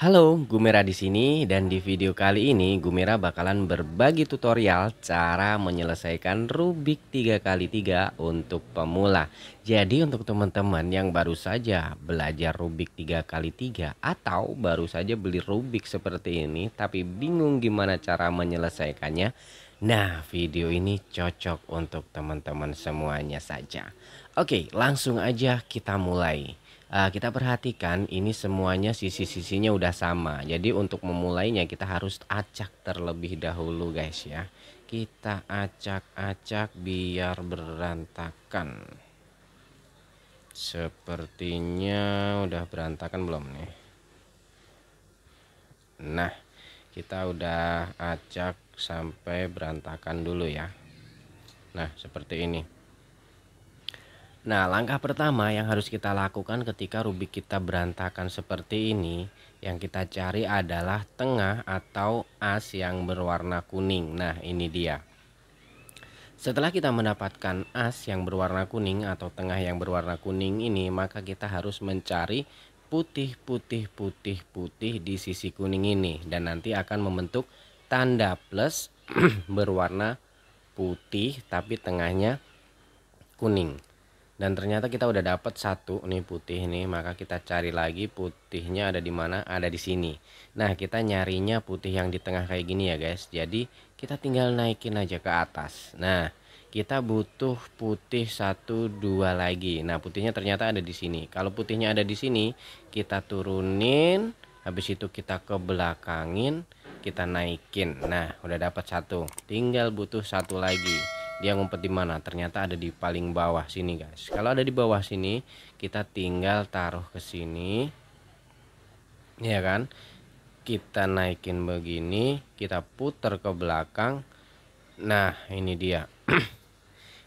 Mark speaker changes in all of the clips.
Speaker 1: Halo, Gumera di sini dan di video kali ini Gumera bakalan berbagi tutorial cara menyelesaikan Rubik 3x3 untuk pemula. Jadi untuk teman-teman yang baru saja belajar Rubik 3x3 atau baru saja beli Rubik seperti ini tapi bingung gimana cara menyelesaikannya, nah video ini cocok untuk teman-teman semuanya saja. Oke, langsung aja kita mulai. Kita perhatikan ini semuanya sisi-sisinya udah sama. Jadi untuk memulainya kita harus acak terlebih dahulu guys ya. Kita acak-acak biar berantakan. Sepertinya udah berantakan belum nih? Nah, kita udah acak sampai berantakan dulu ya. Nah, seperti ini. Nah, langkah pertama yang harus kita lakukan ketika Rubik kita berantakan seperti ini, yang kita cari adalah tengah atau as yang berwarna kuning. Nah, ini dia. Setelah kita mendapatkan as yang berwarna kuning atau tengah yang berwarna kuning ini, maka kita harus mencari putih, putih, putih, putih di sisi kuning ini. Dan nanti akan membentuk tanda plus berwarna putih tapi tengahnya kuning. Dan ternyata kita udah dapat satu nih putih nih, maka kita cari lagi putihnya ada di mana? Ada di sini. Nah, kita nyarinya putih yang di tengah kayak gini ya, guys. Jadi, kita tinggal naikin aja ke atas. Nah, kita butuh putih 1 2 lagi. Nah, putihnya ternyata ada di sini. Kalau putihnya ada di sini, kita turunin, habis itu kita ke belakangin, kita naikin. Nah, udah dapat satu. Tinggal butuh satu lagi. Dia ngumpet di mana? Ternyata ada di paling bawah sini guys. Kalau ada di bawah sini, kita tinggal taruh ke sini, ya kan? Kita naikin begini, kita putar ke belakang. Nah, ini dia.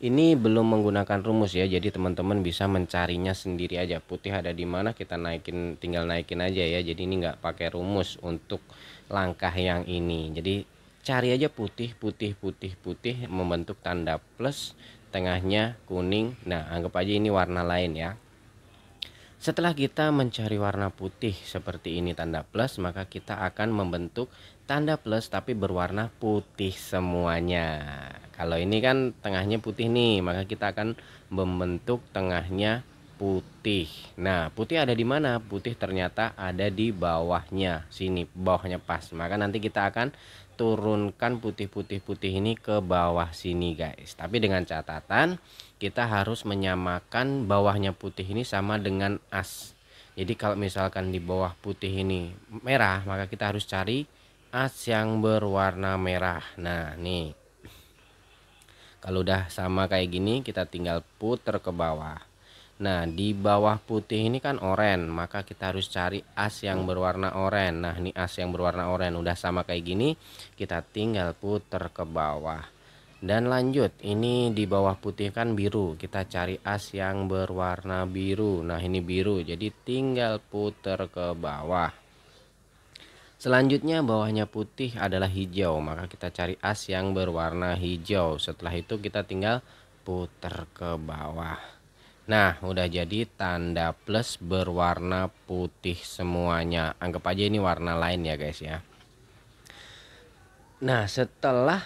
Speaker 1: Ini belum menggunakan rumus ya, jadi teman-teman bisa mencarinya sendiri aja. Putih ada di mana, kita naikin, tinggal naikin aja ya. Jadi ini nggak pakai rumus untuk langkah yang ini. Jadi cari aja putih, putih, putih, putih, membentuk tanda plus, tengahnya kuning. Nah, anggap aja ini warna lain ya. Setelah kita mencari warna putih seperti ini tanda plus, maka kita akan membentuk tanda plus tapi berwarna putih semuanya. Kalau ini kan tengahnya putih nih, maka kita akan membentuk tengahnya putih. Nah, putih ada di mana? Putih ternyata ada di bawahnya. Sini, bawahnya pas. Maka nanti kita akan turunkan putih-putih-putih ini ke bawah sini, guys. Tapi dengan catatan kita harus menyamakan bawahnya putih ini sama dengan as. Jadi kalau misalkan di bawah putih ini merah, maka kita harus cari as yang berwarna merah. Nah, nih. Kalau udah sama kayak gini, kita tinggal puter ke bawah. Nah, di bawah putih ini kan oranye, maka kita harus cari as yang berwarna oranye. Nah, ini as yang berwarna oranye udah sama kayak gini, kita tinggal puter ke bawah. Dan lanjut, ini di bawah putih kan biru, kita cari as yang berwarna biru. Nah, ini biru, jadi tinggal puter ke bawah. Selanjutnya bawahnya putih adalah hijau, maka kita cari as yang berwarna hijau. Setelah itu kita tinggal puter ke bawah. Nah, udah jadi tanda plus berwarna putih semuanya. Anggap aja ini warna lain ya guys ya. Nah, setelah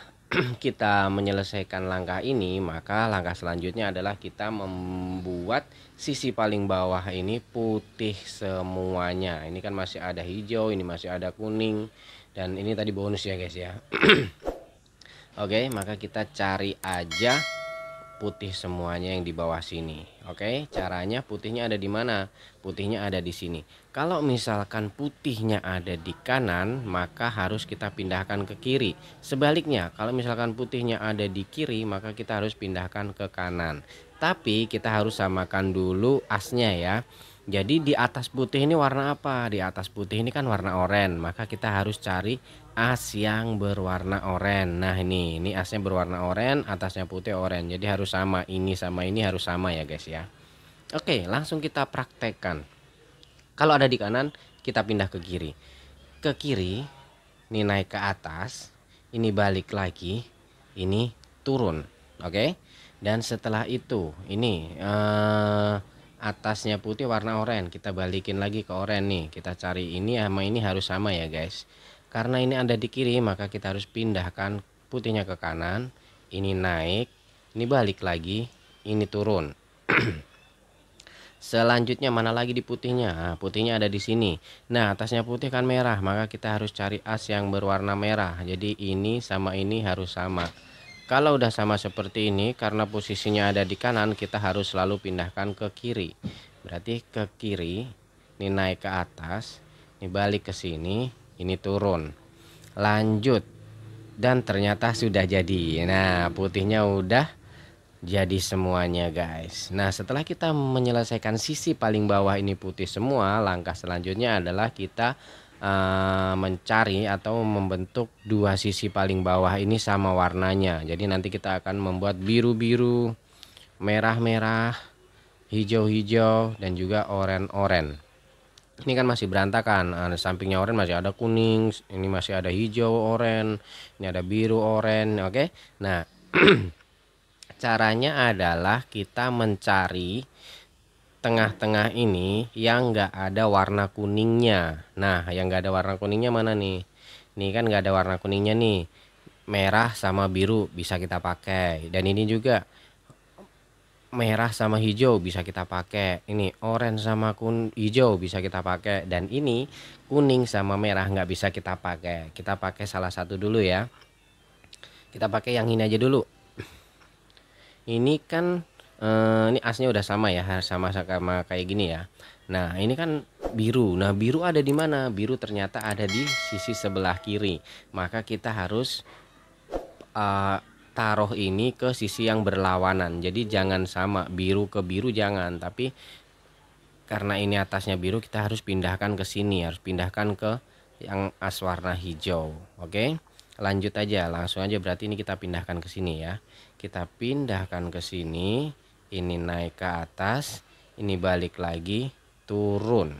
Speaker 1: kita menyelesaikan langkah ini, maka langkah selanjutnya adalah kita membuat sisi paling bawah ini putih semuanya. Ini kan masih ada hijau, ini masih ada kuning, dan ini tadi bonus ya guys ya. Oke, maka kita cari aja putih semuanya yang di bawah sini. Oke, caranya putihnya ada di mana? Putihnya ada di sini. Kalau misalkan putihnya ada di kanan, maka harus kita pindahkan ke kiri. Sebaliknya, kalau misalkan putihnya ada di kiri, maka kita harus pindahkan ke kanan. Tapi kita harus samakan dulu asnya ya. Jadi di atas putih ini warna apa? Di atas putih ini kan warna oranye, maka kita harus cari as yang berwarna oranye. Nah, ini asnya berwarna oranye, atasnya putih oranye. Jadi harus sama, ini sama ini harus sama ya guys ya. Oke, langsung kita praktekkan. Kalau ada di kanan, kita pindah ke kiri. Ke kiri, ini naik ke atas, ini balik lagi, ini turun. Oke. Dan setelah itu, ini atasnya putih warna oranye, kita balikin lagi ke oranye nih. Kita cari ini sama ini harus sama ya guys. Karena ini ada di kiri, maka kita harus pindahkan putihnya ke kanan. Ini naik, ini balik lagi, ini turun. Selanjutnya mana lagi di putihnya? Nah, putihnya ada di sini. Nah, atasnya putih kan merah, maka kita harus cari as yang berwarna merah. Jadi ini sama ini harus sama. Kalau udah sama seperti ini, karena posisinya ada di kanan, kita harus selalu pindahkan ke kiri. Berarti ke kiri, ini naik ke atas, ini balik ke sini, ini turun. Lanjut. Dan ternyata sudah jadi. Nah, putihnya udah jadi semuanya guys. Nah, setelah kita menyelesaikan sisi paling bawah ini putih semua, langkah selanjutnya adalah kita mencari atau membentuk dua sisi paling bawah ini sama warnanya. Jadi nanti kita akan membuat biru-biru, merah-merah, hijau-hijau, dan juga oranye-oranye. Ini kan masih berantakan. Sampingnya oranye masih ada kuning, ini masih ada hijau oranye, ini ada biru oranye. Oke. Nah, caranya adalah kita mencari tengah-tengah ini yang enggak ada warna kuningnya. Nah, yang enggak ada warna kuningnya mana nih? Ini kan enggak ada warna kuningnya nih. Merah sama biru bisa kita pakai. Dan ini juga merah sama hijau bisa kita pakai. Ini oranye sama hijau bisa kita pakai. Dan ini kuning sama merah nggak bisa kita pakai. Kita pakai salah satu dulu ya. Kita pakai yang ini aja dulu. Ini kan ini asnya udah sama ya, sama kayak gini ya. Nah, ini kan biru. Nah, biru ada di mana? Biru ternyata ada di sisi sebelah kiri. Maka kita harus taruh ini ke sisi yang berlawanan. Jadi jangan sama, biru ke biru jangan, tapi karena ini atasnya biru, kita harus pindahkan ke sini, harus pindahkan ke yang as warna hijau. Oke, lanjut aja, langsung aja. Berarti ini kita pindahkan ke sini ya. Kita pindahkan ke sini, ini naik ke atas, ini balik lagi, turun.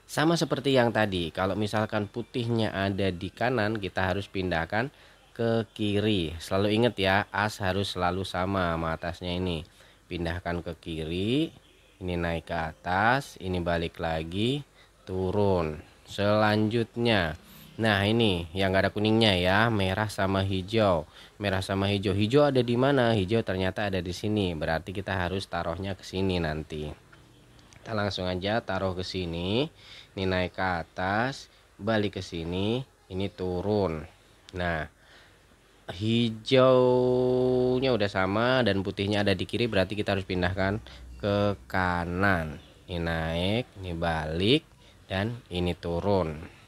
Speaker 1: Sama seperti yang tadi, kalau misalkan putihnya ada di kanan, kita harus pindahkan ke kiri. Selalu ingat ya, as harus selalu sama atasnya ini. Pindahkan ke kiri, ini naik ke atas, ini balik lagi, turun. Selanjutnya, nah ini yang gak ada kuningnya ya, merah sama hijau. Merah sama hijau. Hijau ada di mana? Hijau ternyata ada di sini. Berarti kita harus taruhnya ke sini nanti. Kita langsung aja taruh ke sini. Ini naik ke atas, balik ke sini, ini turun. Nah, hijaunya udah sama dan putihnya ada di kiri, berarti kita harus pindahkan ke kanan. Ini naik, ini balik, dan ini turun.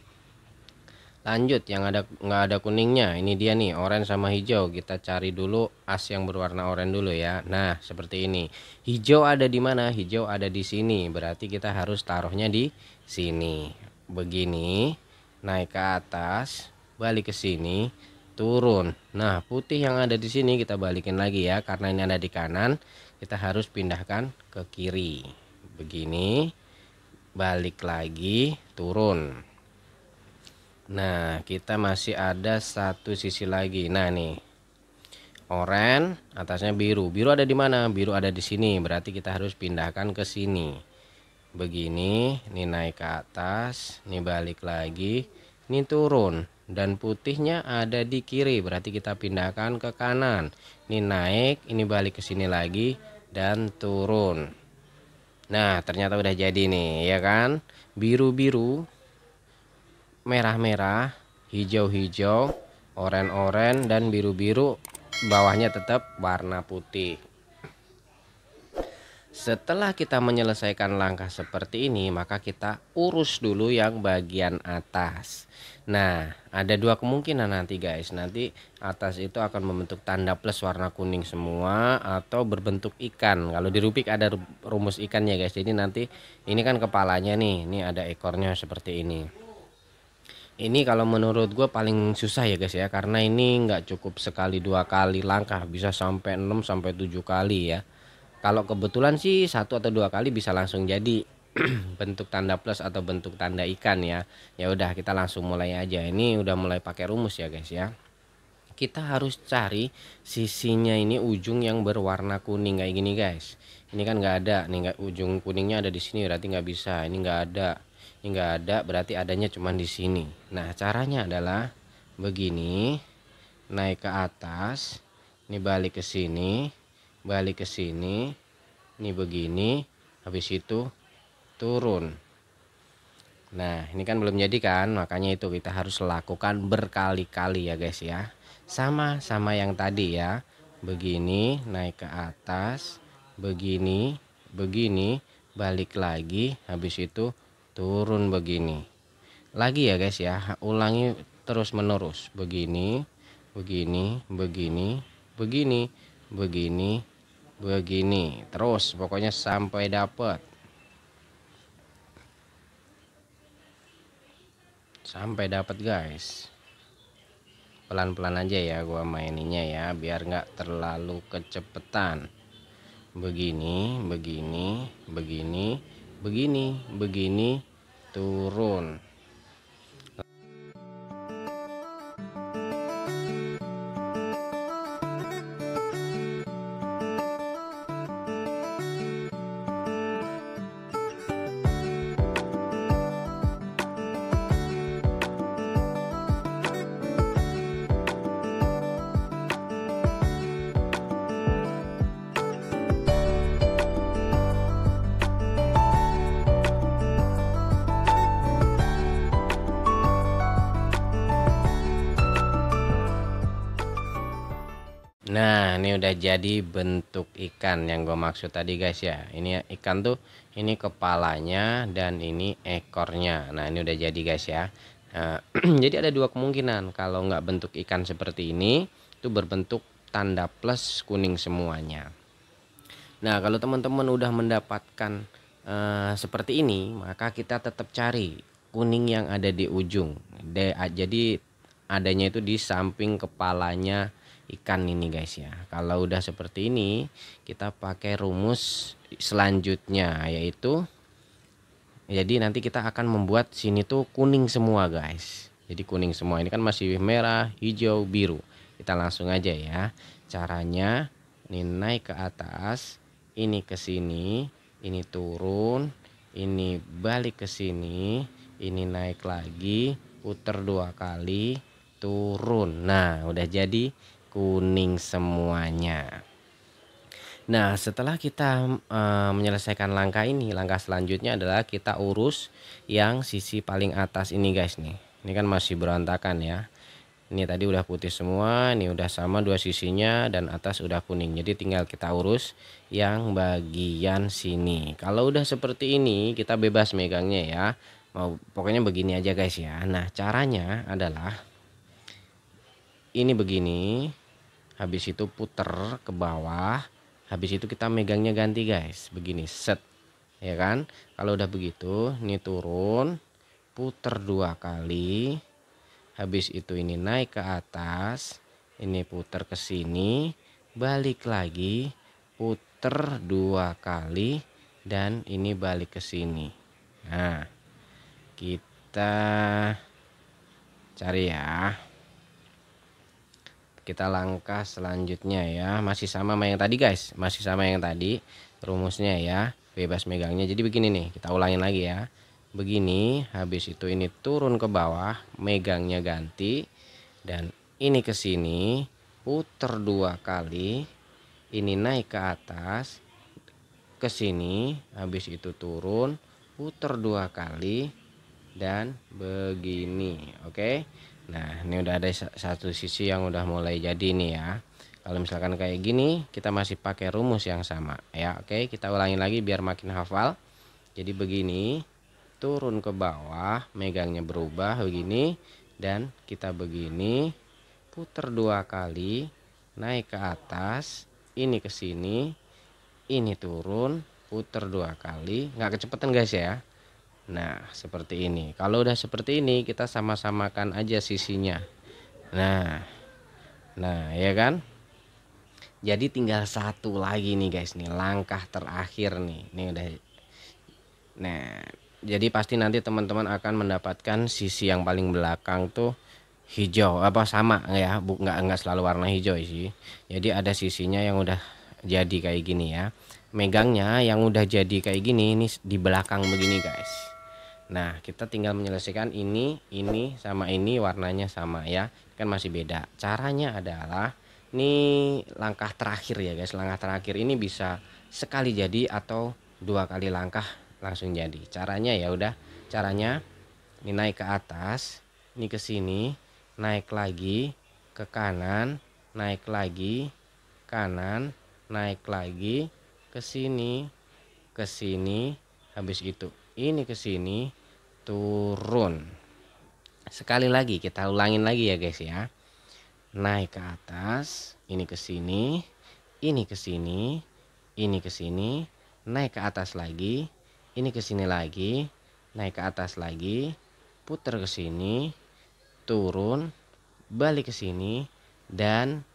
Speaker 1: Lanjut, yang nggak ada kuningnya, ini dia nih, oranye sama hijau. Kita cari dulu as yang berwarna oranye dulu ya. Nah, seperti ini. Hijau ada di mana? Hijau ada di sini. Berarti kita harus taruhnya di sini. Begini, naik ke atas, balik ke sini, turun. Nah, putih yang ada di sini kita balikin lagi ya, karena ini ada di kanan, kita harus pindahkan ke kiri. Begini, balik lagi, turun. Nah, kita masih ada satu sisi lagi. Nah, nih. Oranye, atasnya biru. Biru ada di mana? Biru ada di sini. Berarti kita harus pindahkan ke sini. Begini, ini naik ke atas, ini balik lagi, ini turun. Dan putihnya ada di kiri, berarti kita pindahkan ke kanan. Ini naik, ini balik ke sini lagi dan turun. Nah, ternyata udah jadi nih, ya kan? Biru-biru, merah-merah, hijau-hijau, oranye-oranye, dan biru-biru, bawahnya tetap warna putih. Setelah kita menyelesaikan langkah seperti ini, maka kita urus dulu yang bagian atas. Nah, ada dua kemungkinan nanti guys. Nanti atas itu akan membentuk tanda plus warna kuning semua, atau berbentuk ikan. Kalau di Rubik ada rumus ikannya guys. Jadi nanti ini kan kepalanya nih, ini ada ekornya seperti ini. Ini kalau menurut gue paling susah ya guys ya, karena ini nggak cukup sekali dua kali langkah, bisa sampai 6 sampai 7 kali ya. Kalau kebetulan sih 1 atau 2 kali bisa langsung jadi bentuk tanda plus atau bentuk tanda ikan ya. Ya udah, kita langsung mulai aja. Ini udah mulai pakai rumus ya guys ya. kita harus cari sisinya ini ujung yang berwarna kuning kayak gini guys. Ini kan nggak ada nih, nggak, ujung kuningnya ada di sini berarti nggak bisa. Ini nggak ada, ini nggak ada berarti adanya cuma di sini. Nah caranya adalah begini, naik ke atas, ini balik ke sini, balik ke sini, ini begini, habis itu turun. Nah ini kan belum jadi kan, makanya itu kita harus lakukan berkali-kali ya guys ya. Sama yang tadi ya, begini naik ke atas, begini, begini, balik lagi, habis itu turun begini lagi ya guys ya. Ulangi terus menerus, begini, begini, begini, begini, begini, begini, terus pokoknya sampai dapat. Sampai dapat guys. Pelan-pelan aja ya gua maininnya ya, biar nggak terlalu kecepetan. Begini, begini, begini, begini, begini, turun. Nah ini udah jadi bentuk ikan yang gue maksud tadi guys ya. Ini ikan tuh, ini kepalanya dan ini ekornya. Nah ini udah jadi guys ya. Nah, jadi ada dua kemungkinan. Kalau nggak bentuk ikan seperti ini, itu berbentuk tanda plus kuning semuanya. Nah kalau teman-teman udah mendapatkan seperti ini, maka kita tetap cari kuning yang ada di ujung. Jadi adanya itu di samping kepalanya ikan ini guys ya. Kalau udah seperti ini, kita pakai rumus selanjutnya, yaitu jadi nanti kita akan membuat sini tuh kuning semua guys. Jadi kuning semua, ini kan masih merah, hijau, biru. Kita langsung aja ya. Caranya ini naik ke atas, ini ke sini, ini turun, ini balik ke sini, ini naik lagi, putar 2 kali, turun. Nah udah jadi kuning semuanya. Nah setelah kita menyelesaikan langkah ini, langkah selanjutnya adalah kita urus yang sisi paling atas ini guys nih. Ini kan masih berantakan ya. Ini tadi udah putih semua, ini udah sama dua sisinya, dan atas udah kuning. Jadi tinggal kita urus yang bagian sini. Kalau udah seperti ini kita bebas megangnya ya. Mau pokoknya begini aja guys ya. Nah caranya adalah ini begini, habis itu puter ke bawah, habis itu kita megangnya ganti guys, begini set ya kan. Kalau udah begitu ini turun, puter 2 kali, habis itu ini naik ke atas, ini puter ke sini, balik lagi, puter 2 kali, dan ini balik ke sini. Nah kita cari ya. Kita langkah selanjutnya ya, masih sama yang tadi guys, masih sama yang tadi rumusnya ya, bebas megangnya. Jadi begini nih, kita ulangin lagi ya. Begini, habis itu ini turun ke bawah, megangnya ganti, dan ini ke sini, puter 2 kali, ini naik ke atas, ke sini, habis itu turun, puter 2 kali, dan begini. Oke. Nah ini udah ada satu sisi yang udah mulai jadi nih ya. Kalau misalkan kayak gini kita masih pakai rumus yang sama ya. Oke, kita ulangi lagi biar makin hafal. Jadi begini, turun ke bawah, megangnya berubah begini, dan kita begini, putar 2 kali, naik ke atas, ini ke sini, ini turun, putar 2 kali, nggak kecepatan guys ya. Nah seperti ini. Kalau udah seperti ini kita sama-samakan aja sisinya. Nah ya kan. Jadi tinggal satu lagi nih guys nih, langkah terakhir nih. Ini udah. Nah jadi pasti nanti teman-teman akan mendapatkan sisi yang paling belakang tuh hijau apa sama ya, nggak selalu warna hijau sih. Jadi ada sisinya yang udah jadi kayak gini ya, megangnya yang udah jadi kayak gini ini di belakang begini guys. Nah kita tinggal menyelesaikan ini sama ini warnanya sama ya, kan masih beda. Caranya adalah ini langkah terakhir ya guys, langkah terakhir ini bisa sekali jadi atau 2 kali langkah langsung jadi. Caranya ya udah, caranya ini naik ke atas, ini ke sini, naik lagi ke kanan, naik lagi kanan, naik lagi ke sini, habis itu ini ke sini, turun. Sekali lagi kita ulangin lagi ya guys ya. Naik ke atas, ini ke sini, ini ke sini, ini ke sini, naik ke atas lagi, ini ke sini lagi, naik ke atas lagi, putar ke sini, turun, balik ke sini, dan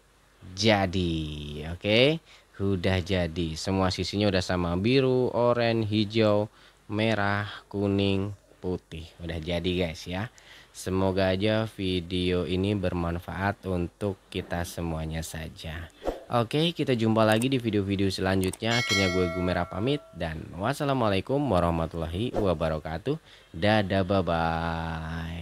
Speaker 1: jadi. Oke, udah jadi. Semua sisinya udah sama, biru, oranye, hijau, merah, kuning, putih. Udah jadi guys ya. Semoga aja video ini bermanfaat untuk kita semuanya saja. Oke, kita jumpa lagi di video-video selanjutnya. Akhirnya gue Gumera pamit dan wassalamualaikum warahmatullahi wabarakatuh. Dadah, bye bye.